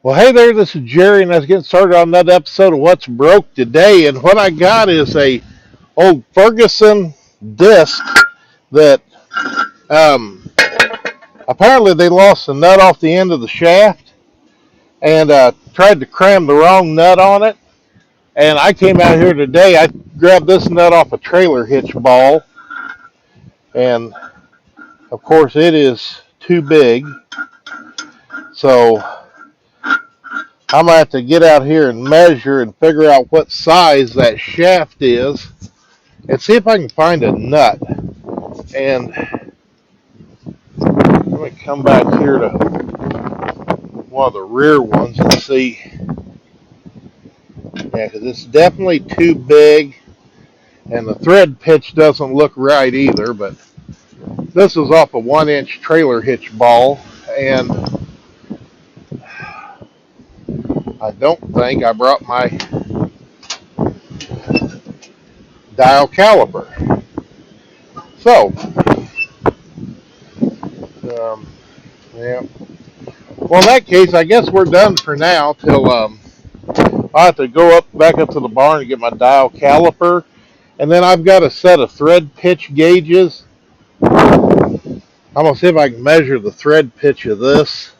Well, hey there, this is Jerry, and let's get started on another episode of What's Broke Today. And what I got is a old Ferguson disc that um, apparently they lost the nut off the end of the shaft and tried to cram the wrong nut on it. And I came out here today, I grabbed this nut off a trailer hitch ball, and of course it is too big. So I'm going to have to get out here and measure and figure out what size that shaft is and see if I can find a nut. And let me come back here to one of the rear ones and see. Yeah, because it's definitely too big, and the thread pitch doesn't look right either. But this is off a 1-inch trailer hitch ball, and I don't think I brought my dial caliper. So, yeah. Well, in that case, I guess we're done for now till I have to go back up to the barn and get my dial caliper. And then I've got a set of thread pitch gauges. I'm going to see if I can measure the thread pitch of this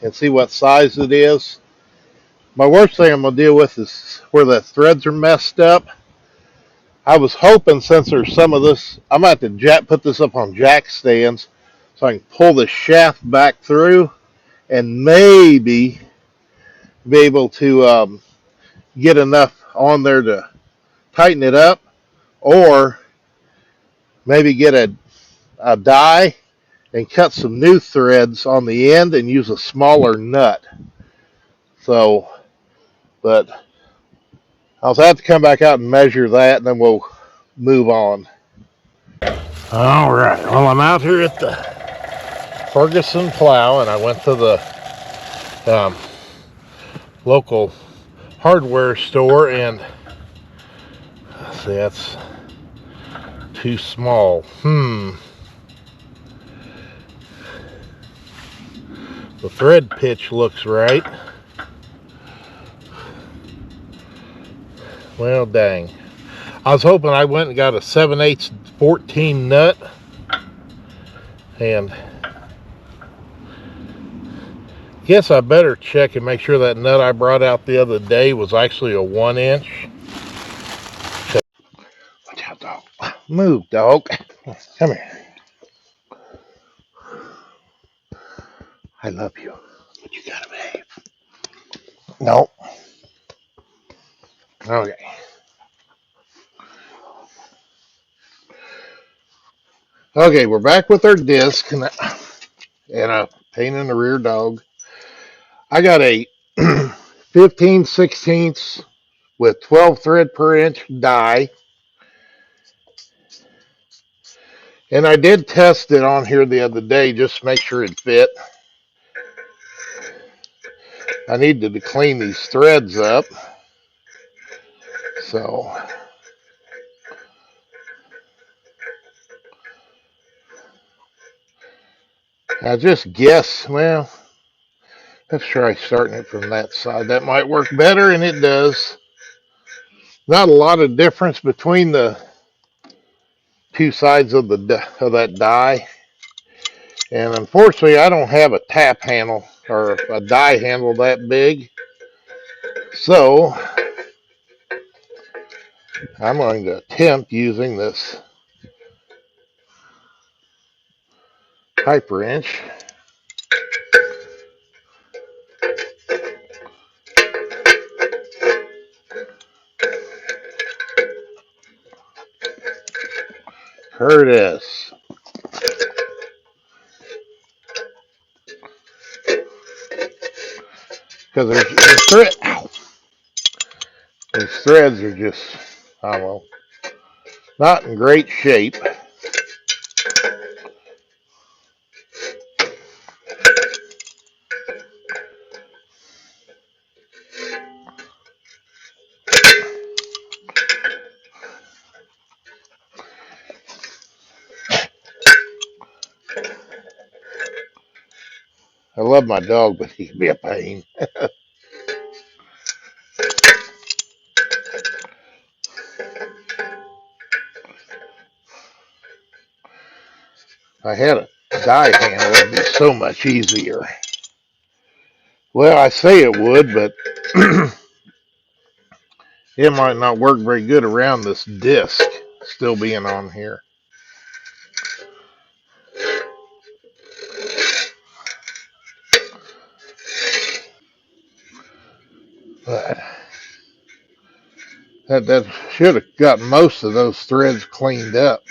and see what size it is. My worst thing I'm going to deal with is where the threads are messed up. I was hoping, since there's some of this, I'm going to have to put this up on jack stands so I can pull the shaft back through and maybe be able to get enough on there to tighten it up, or maybe get a die and cut some new threads on the end and use a smaller nut. So, but I'll have to come back out and measure that, and then we'll move on. All right. Well, I'm out here at the Ferguson Plow, and I went to the um, local hardware store, and see, that's too small. The thread pitch looks right. Well, dang. I was hoping I went and got a 7/8 14 nut, and guess I better check and make sure that nut I brought out the other day was actually a 1-inch. Watch out, dog. Move, dog. Come here. I love you, but you gotta behave. No. Okay. Okay, we're back with our disc and a pain in the rear dog. I got a 15/16 with 12 thread per inch die. And I did test it on here the other day just to make sure it fit. I needed to clean these threads up. So I just guess, well, let's try starting it from that side. That might work better, and it does. Not a lot of difference between the two sides of that die. And unfortunately, I don't have a tap handle or a die handle that big. So I'm going to attempt using this hyper wrench. Curtis. Because these threads are just, I don't know, not in great shape. I love my dog, but he can be a pain. If I had a die handle, it'd be so much easier. Well, I say it would, but it might not work very good around this disc still being on here. But that should have got most of those threads cleaned up.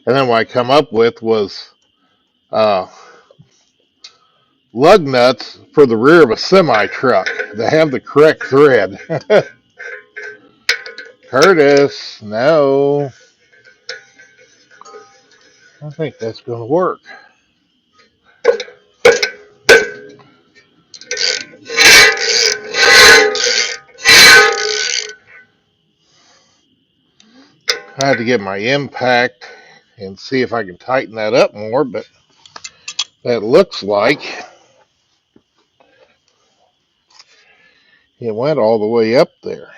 And then what I come up with was uh, lug nuts for the rear of a semi truck that have the correct thread. Curtis, no. I think that's going to work. I had to get my impact and see if I can tighten that up more, but that looks like it went all the way up there.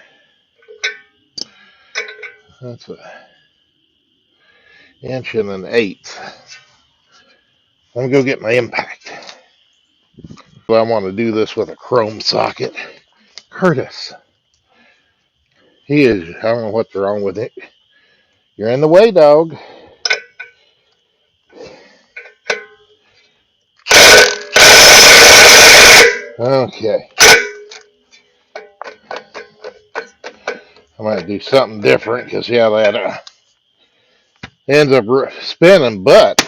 That's an inch and an eighth. I'm going to go get my impact. But I want to do this with a chrome socket. Curtis, I don't know what's wrong with it. You're in the way, dog. Okay. I might do something different because, yeah, that ends up spinning, but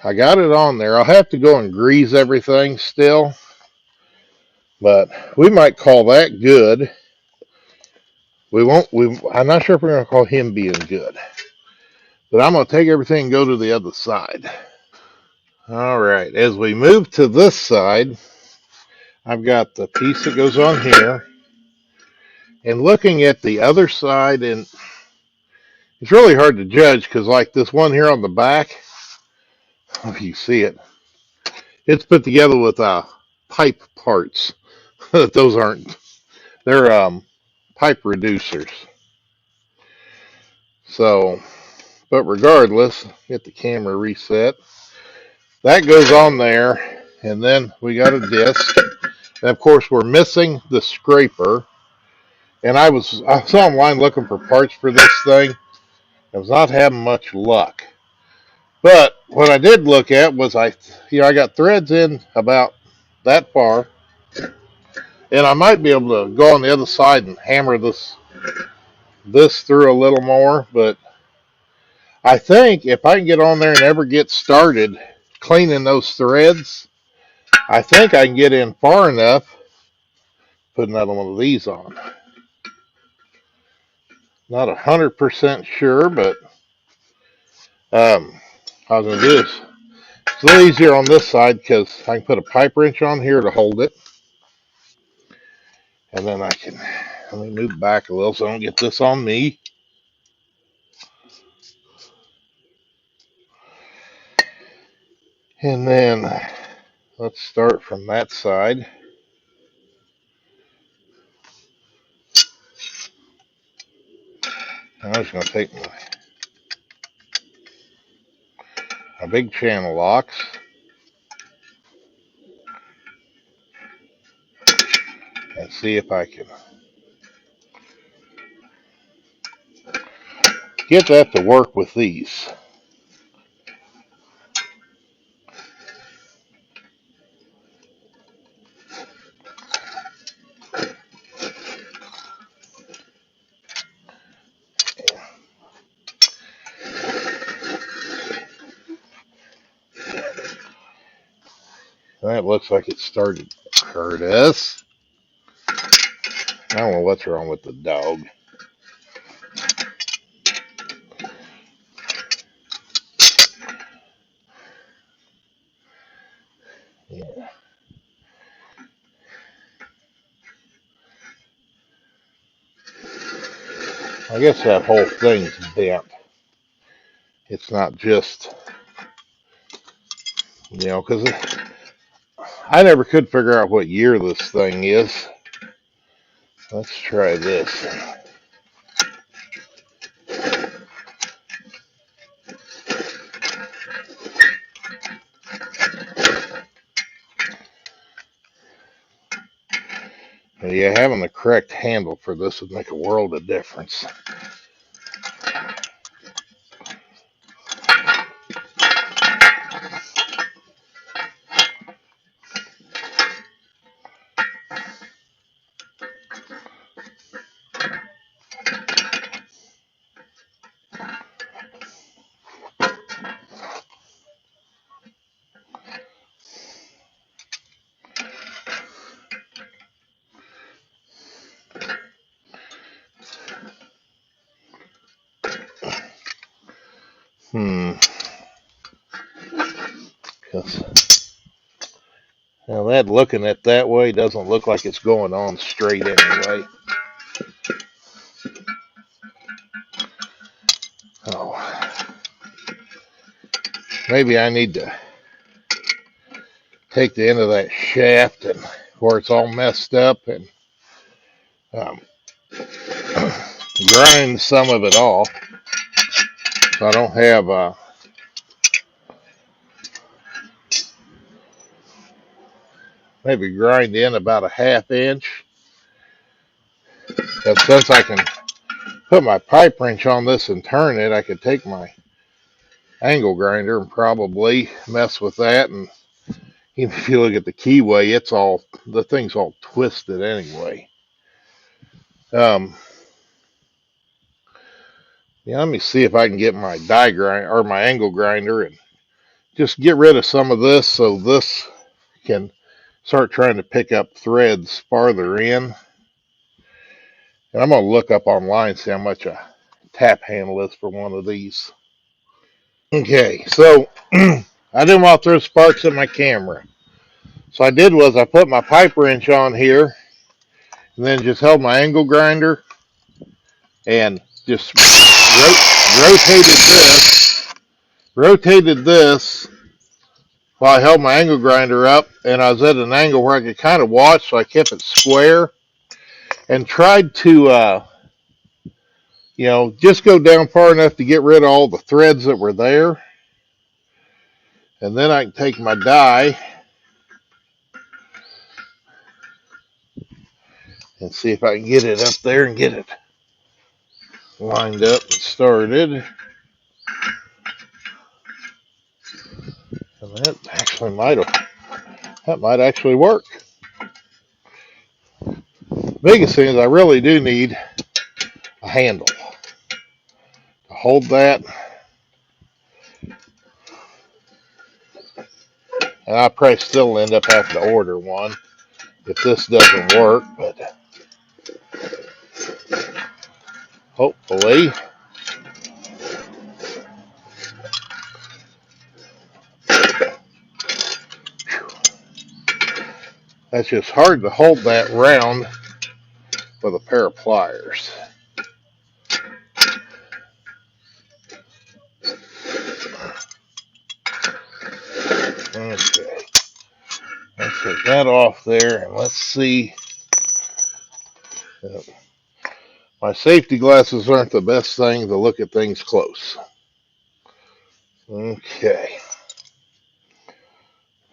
I got it on there. I'll have to go and grease everything still, but we might call that good. We won't. I'm not sure if we're going to call him being good, but I'm going to take everything and go to the other side. All right. As we move to this side, I've got the piece that goes on here, and looking at the other side, and it's really hard to judge because, like this one here on the back, if you see it, it's put together with pipe parts. Those aren't. They're pipe reducers. So, but regardless, get the camera reset. That goes on there, and then we got a disc. And of course, we're missing the scraper. And I was online looking for parts for this thing. I was not having much luck. But what I did look at was I got threads in about that far, and I might be able to go on the other side and hammer this through a little more. But I think if I can get on there and ever get started cleaning those threads, I think I can get in far enough, put another one of these on. Not 100% sure, but I was going to do this. It's a little easier on this side because I can put a pipe wrench on here to hold it. And then let me move back a little so I don't get this on me. And then let's start from that side. I'm just going to take my big channel locks and see if I can get that to work with these. That looks like it started. Curtis. I don't know what's wrong with the dog. Yeah. I guess that whole thing's bent. it's not just, because I never could figure out what year this thing is. Let's try this. Yeah, having the correct handle for this would make a world of difference. Now that looking at that way doesn't look like it's going on straight anyway. Oh, maybe I need to take the end of that shaft and where it's all messed up and um, grind some of it off. So I don't have maybe grind in about a ½ inch. Because since I can put my pipe wrench on this and turn it, I could take my angle grinder and probably mess with that. And even if you look at the keyway, the thing's all twisted anyway. Yeah, let me see if I can get my die grind or my angle grinder and just get rid of some of this so this can start trying to pick up threads farther in. And I'm going to look up online, see how much a tap handle is for one of these. Okay, so I didn't want to throw sparks at my camera. So I did was I put my pipe wrench on here and then just held my angle grinder and just rotated this while I held my angle grinder up, and I was at an angle where I could kind of watch, so I kept it square and tried to, just go down far enough to get rid of all the threads that were there. And then I can take my die and see if I can get it up there and get it lined up and started. And that might actually work. Biggest thing is I really do need a handle to hold that. And I probably still end up having to order one if this doesn't work, but hopefully. That's just hard to hold that round with a pair of pliers. Okay, let's take that off there and let's see. My safety glasses aren't the best thing to look at things close. Okay,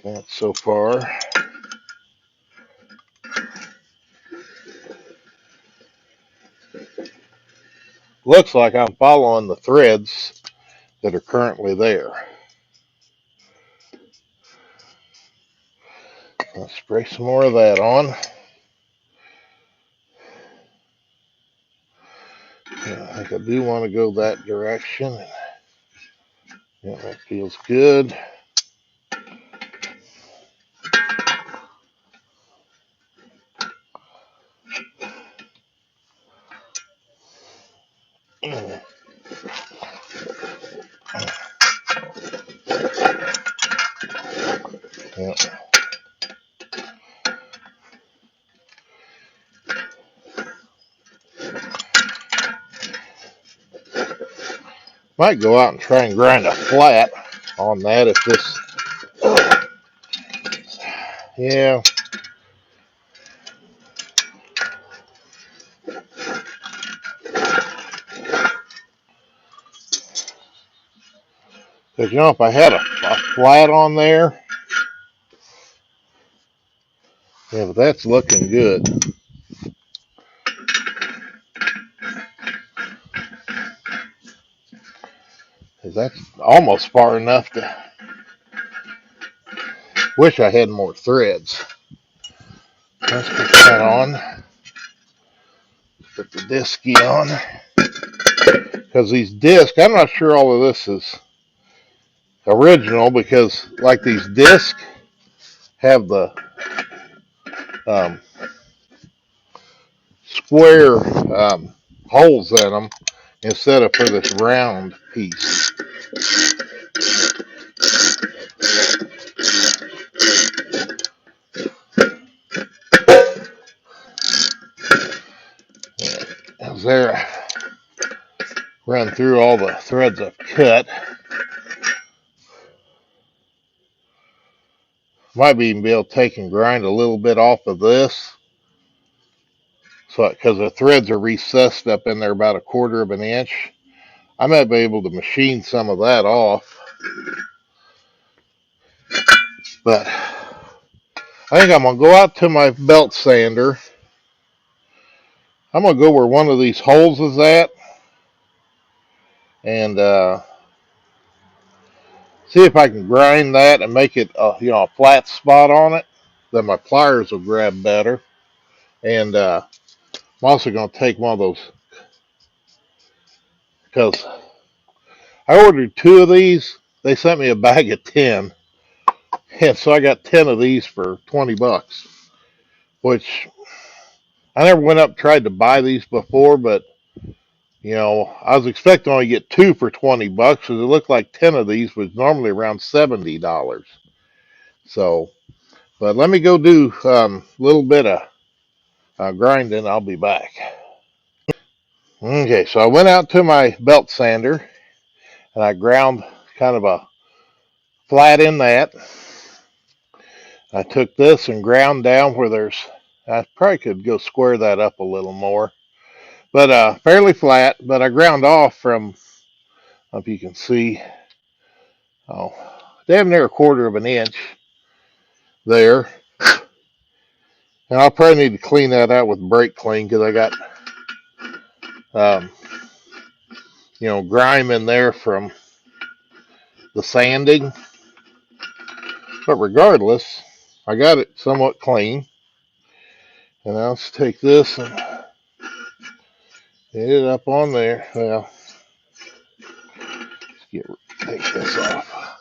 that so far. Looks like I'm following the threads that are currently there. Let's spray some more of that on. I think I do want to go that direction. Yeah, that feels good. Yeah. Might go out and try and grind a flat on that if this, yeah. Because, you know, if I had a flat on there, yeah, but that's looking good. Because that's almost far enough to, wish I had more threads. Let's put that on. Put the disky on. Because these discs, I'm not sure all of this is original, because like these discs have the um, square holes in them instead of for this round piece. As there, run through all the threads I've cut. Might even be able to take and grind a little bit off of this. So, because the threads are recessed up in there about 1/4 of an inch, I might be able to machine some of that off. But I think I'm going to go out to my belt sander. I'm going to go where one of these holes is at and see if I can grind that and make it a flat spot on it. Then my pliers will grab better. And I'm also going to take one of those, because I ordered 2 of these. They sent me a bag of 10. And so I got 10 of these for $20, which I never went up and tried to buy these before, but I was expecting only get 2 for $20 because it looked like 10 of these was normally around $70. So, but let me go do a little bit of grinding. I'll be back. Okay, so I went out to my belt sander and I ground kind of a flat in that. I took this and ground down where I probably could go square that up a little more, but fairly flat. But I ground off from, if you can see, oh, damn near 1/4 of an inch there. And I'll probably need to clean that out with brake clean because I got, um, grime in there from the sanding. But regardless, I got it somewhat clean. And now let's take this and get it up on there. Well, take this off.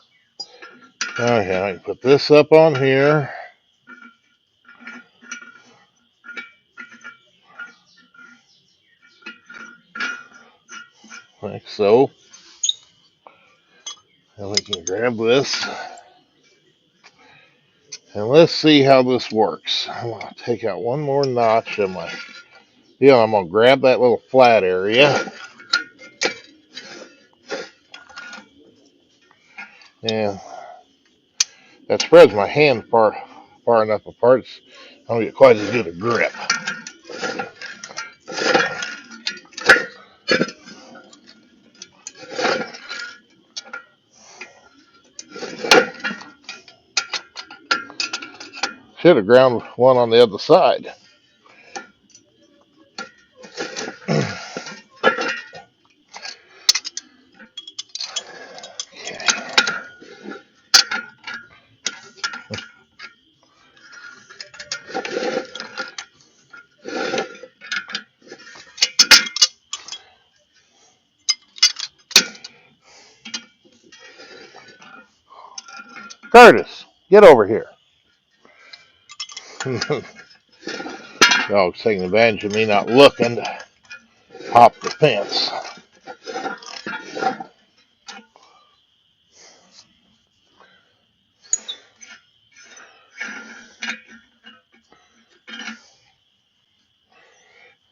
Okay, I can put this up on here. Like so. And we can grab this. And let's see how this works. I'm going to take out one more notch of my deal. I'm going to grab that little flat area. And that spreads my hand far enough apart. I don't get quite as good a grip. Should have ground one on the other side. Curtis, get over here. Dog's taking advantage of me not looking to hop the fence.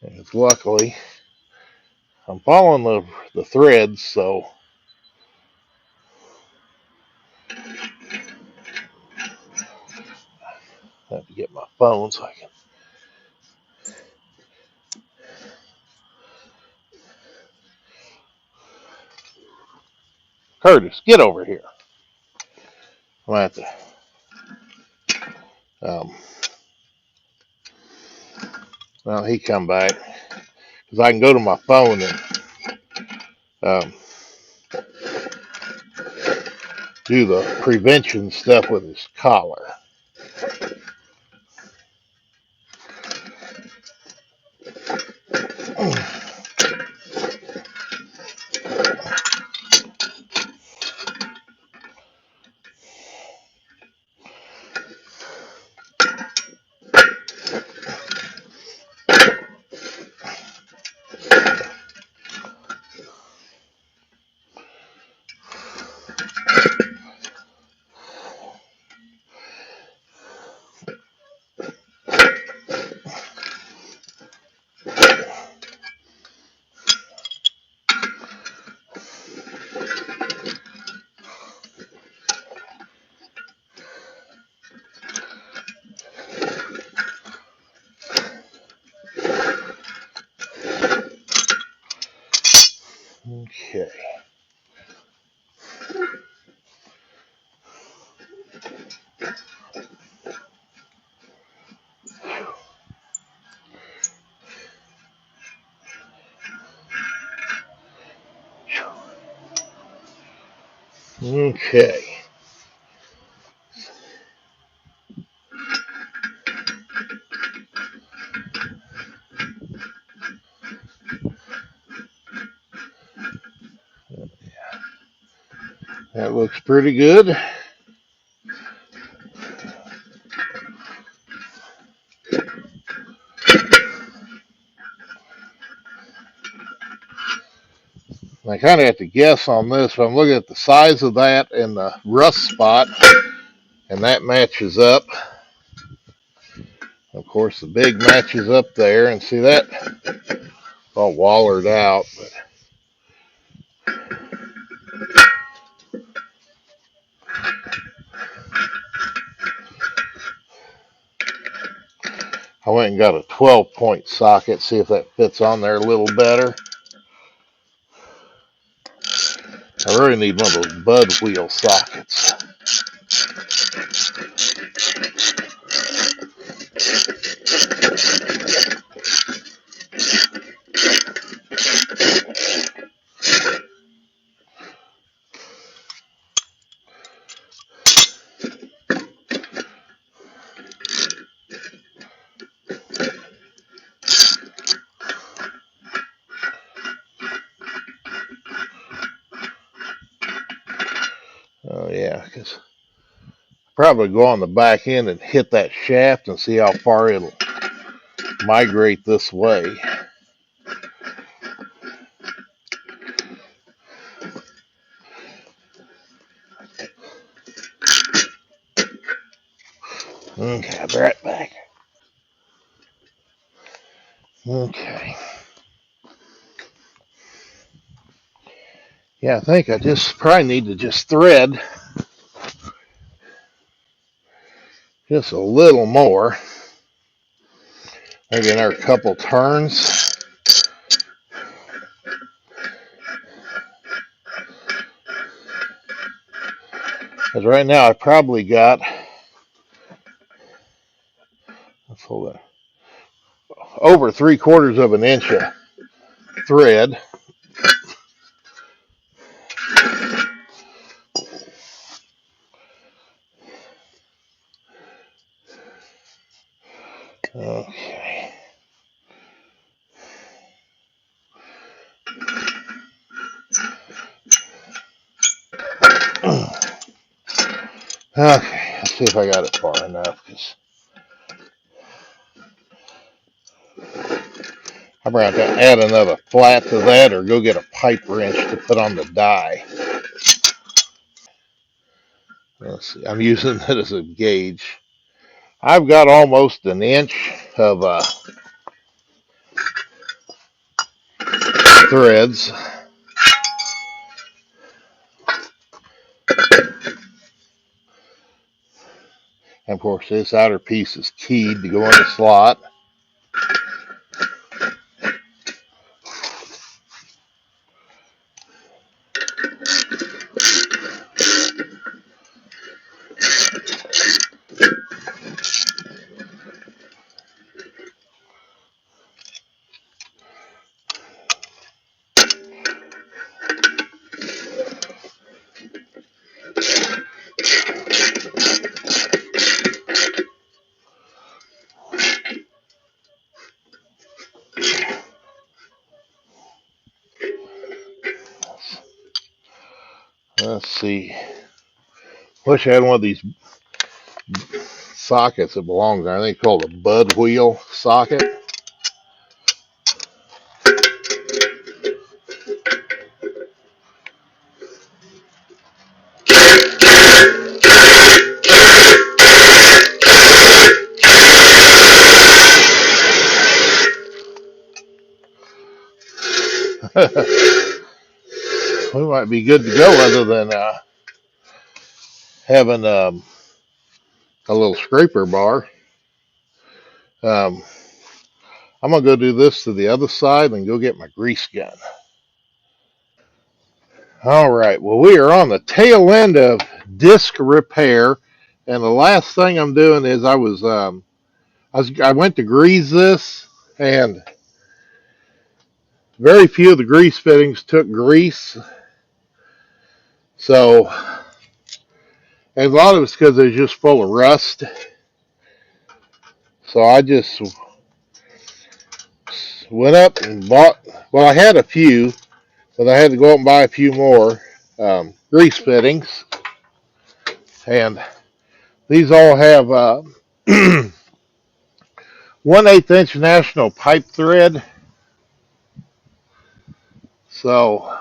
And luckily, I'm following the threads, so get my phone so I can. Curtis, get over here. I'm gonna have to. Well, he come back because I can go to my phone and um, do the prevention stuff with his collar. Okay. Okay. That looks pretty good. I kind of have to guess on this, but I'm looking at the size of that and the rust spot, and that matches up. Of course, the big matches up there, and see that all wallered out. But I went and got a 12-point socket, see if that fits on there a little better. I really need one of those bud wheel sockets. Oh yeah, because probably go on the back end and hit that shaft and see how far it'll migrate this way. Okay, I'll be right back. Okay. Yeah, I think I just probably need to just thread just a little more. Maybe another couple turns. Because right now I probably got, let's hold it, over 3/4 of an inch of thread. Okay. Okay, let's see if I got it far enough. Cause I'm going to have to add another flat to that or go get a pipe wrench to put on the die. Let's see, I'm using it as a gauge. I've got almost an inch of threads. And of course, this outer piece is keyed to go in the slot. Let's see. Wish I had one of these sockets that belongs there. I think it's called a bud wheel socket. We might be good to go other than having a little scraper bar. I'm going to go do this to the other side and go get my grease gun. All right. Well, we are on the tail end of disc repair. And the last thing I'm doing is I went to grease this, and very few of the grease fittings took grease. So, and a lot of it's because they're just full of rust. So I just went up and bought, well, I had a few, but I had to go up and buy a few more grease fittings. And these all have 1/8 inch national pipe thread. So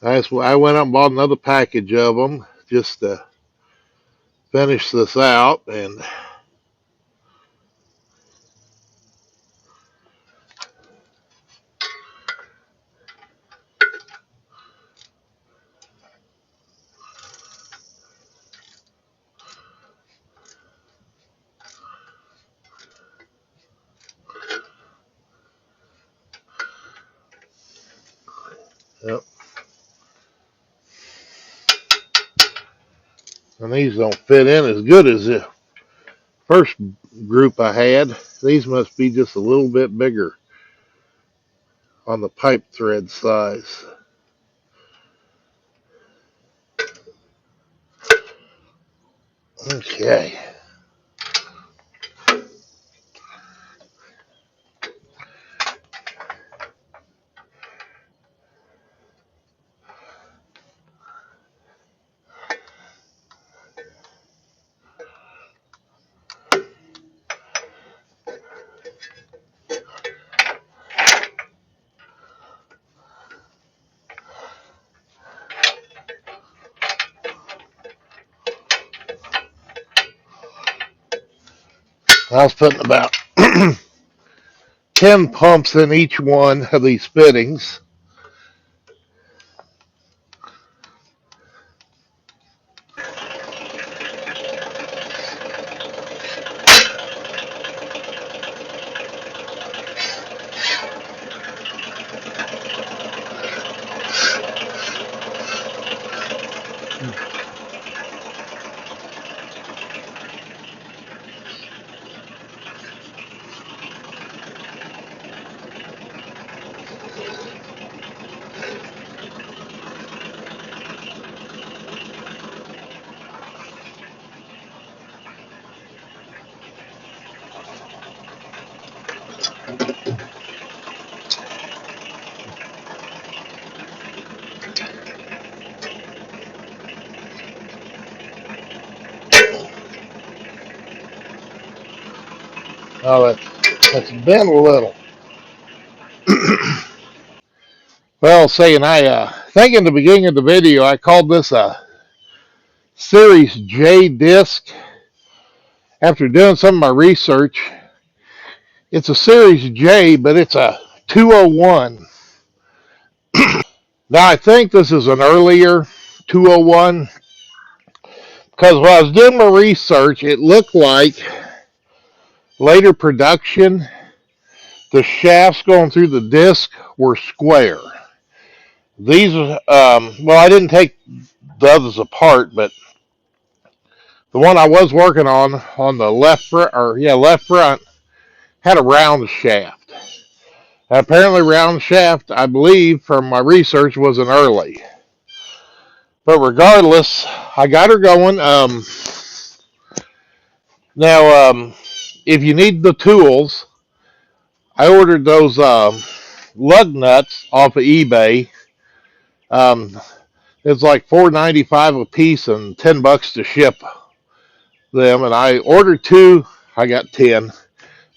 I went up and bought another package of them just to finish this out. And yep. And these don't fit in as good as the first group I had. These must be just a little bit bigger on the pipe thread size. Okay. I was putting about 10 pumps in each one of these fittings. Oh, that's bent a little. Well, saying I think in the beginning of the video I called this a Series J disc. After doing some of my research, it's a Series J, but it's a 201. Now I think this is an earlier 201 because when I was doing my research, it looked like later production, the shafts going through the disc were square. These, well, I didn't take the others apart, but the one I was working on the left front, left front, had a round shaft. Apparently, round shaft, I believe, from my research, was an early. But regardless, I got her going. Now, if you need the tools, I ordered those lug nuts off of eBay. Um, it's like $4.95 a piece and $10 to ship them. And I ordered 2. I got 10.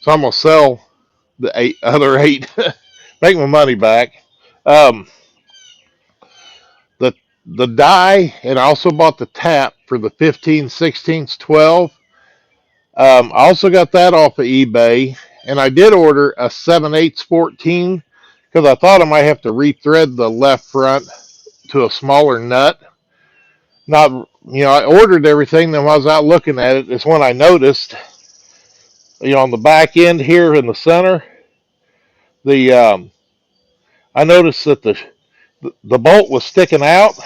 So I'm gonna sell the other 8, make my money back. Um, the the die, and I also bought the tap for the 15, 16, 12. I also got that off of eBay, and I did order a 7/8 14 because I thought I might have to rethread the left front to a smaller nut. Not, I ordered everything. Then when I was out looking at it, it's when I noticed, on the back end here in the center, the I noticed that the bolt was sticking out,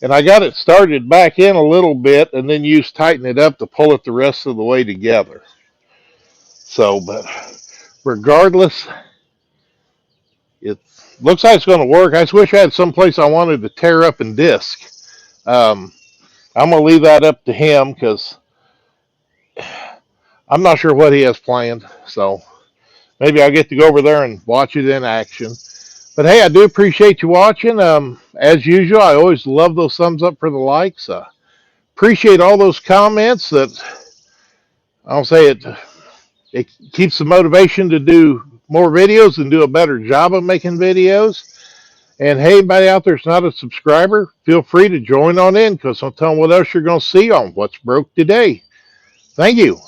and I got it started back in a little bit, and then used tighten it up to pull it the rest of the way together. So, but regardless, it looks like it's going to work. I just wish I had some place I wanted to tear up and disc. Um, I'm going to leave that up to him because I'm not sure what he has planned. So maybe I'll get to go over there and watch it in action. But hey, I do appreciate you watching. As usual, I always love those thumbs up for the likes. Appreciate all those comments. That I'll say it keeps the motivation to do more videos and do a better job of making videos. And hey, anybody out there that's not a subscriber, feel free to join on in because I'll tell them what else you're going to see on What's Broke Today. Thank you.